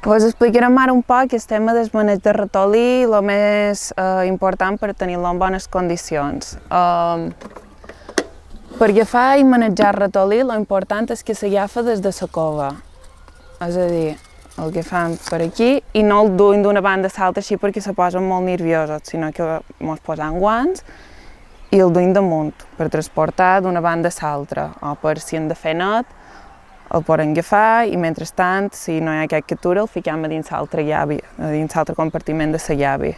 Us explicarem ara un poc el tema del maneig de ratolí, el més important per tenir-lo en bones condicions. Per agafar i manejar el ratolí, l'important és que s'agafa des de la cova. És a dir, el agafem per aquí i no el duim d'una banda a l'altra així perquè se posen molt nerviosos, sinó que ens posem guants i el duim damunt per transportar d'una banda a l'altra, o per si hem de fer net, el podem agafar i mentrestant, si no hi ha cap captura, el fiquem a dins l'altre llavi, a dins l'altre compartiment de la llavi.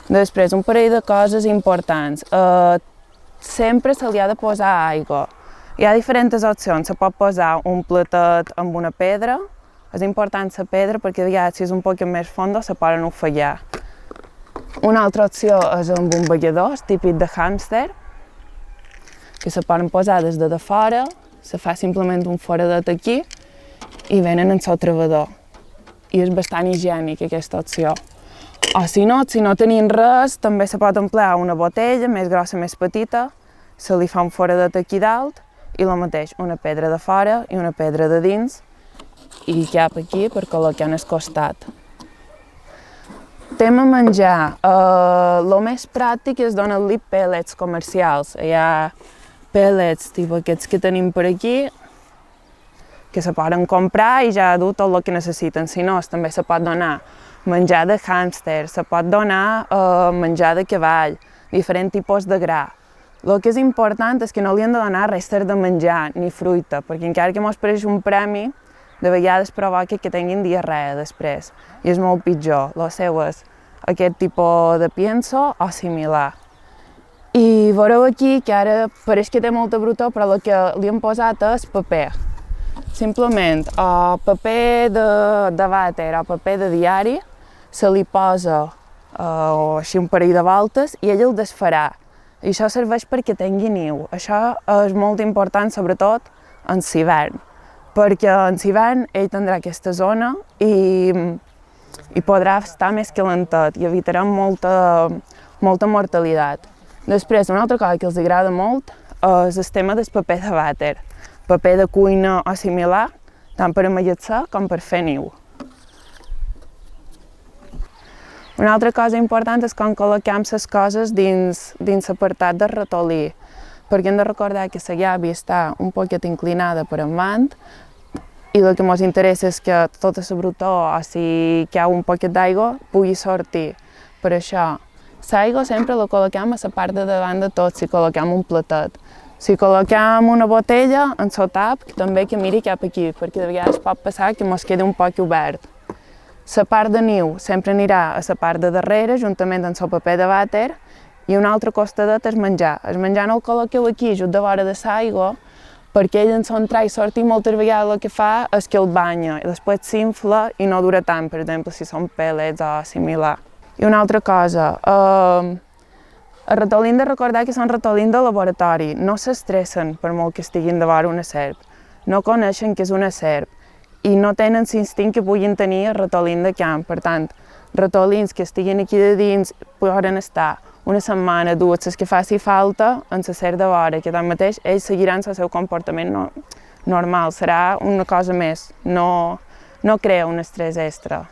Després, un parell de coses importants. Sempre se li ha de posar aigua. Hi ha diferents opcions. Se pot posar un platet amb una pedra. És important la pedra perquè si és un poc més fondo se poden ofallar. Una altra opció és amb un ballador, típic de hàmster, que se poden posar des de fora, se fa simplement un foradet aquí i venen en el travador. I és bastant higiènic aquesta opció. O si no tenim res, també se pot emplear una botella més grossa, més petita, se li fa un foradet aquí dalt i el mateix, una pedra de fora i una pedra de dins i cap aquí per col·locar en el costat. Tema menjar. El més pràctic és donar-li pèl·lets comercials. Hi ha pèl·lets tipus aquests que tenim per aquí que se poden comprar i ja dur tot el que necessiten. Si no, també se pot donar menjar de hàmster, se pot donar menjar de cavall, diferents tipus de gra. El que és important és que no li hem de donar restes de menjar ni fruita, perquè encara que ens pareix un premi, de vegades provoca que tinguin diarrea després, i és molt pitjor. El seu és aquest tipus de pienso o similar. I veureu aquí que ara pareix que té molta brutor, però el que li hem posat és paper. Simplement, o paper de vàter o paper de diari, se li posa així un parell de voltes i ell el desfarà. I això serveix perquè tingui niu. Això és molt important, sobretot en l'hivern, perquè en l'hivern ell tindrà aquesta zona i podrà estar més calentet i evitarà molta mortalitat. Després, una altra cosa que els agrada molt és el tema del paper de vàter, paper de cuina o similar, tant per amagatzar com per fer niu. Una altra cosa important és com col·loquem les coses dins l'apartat del ratolí, perquè hem de recordar que la llavi està un poquet inclinada per endavant i el que ens interessa és que tota la brutor, o si hi ha un poquet d'aigua, pugui sortir. Per això, l'aigua sempre la col·loquem a la part de davant de tot, si col·loquem un platet. Si col·loquem una botella en el tap, també que miri cap aquí, perquè de vegades pot passar que ens quedi un poc obert. La part de niu sempre anirà a la part de darrere, juntament amb el paper de vàter, i un altre costadet és menjar. El menjar no el col·loqueu aquí, just de vora de l'aigua, perquè ell en entrar i sortir moltes vegades el que fa és que el banya, i després s'infla i no dura tant, per exemple, si són pèl·lets o similar. I una altra cosa, els ratolins hem de recordar que són ratolins de laboratori, no s'estressen per molt que estiguin de vora una serp, no coneixen què és una serp, i no tenen l'instint que puguin tenir els ratolins de camp. Per tant, ratolins que estiguin aquí de dins poden estar una setmana, dues, les que faci falta en la serp de vora, que tanmateix ells seguiran el seu comportament normal, serà una cosa més, no crea un estrès extra.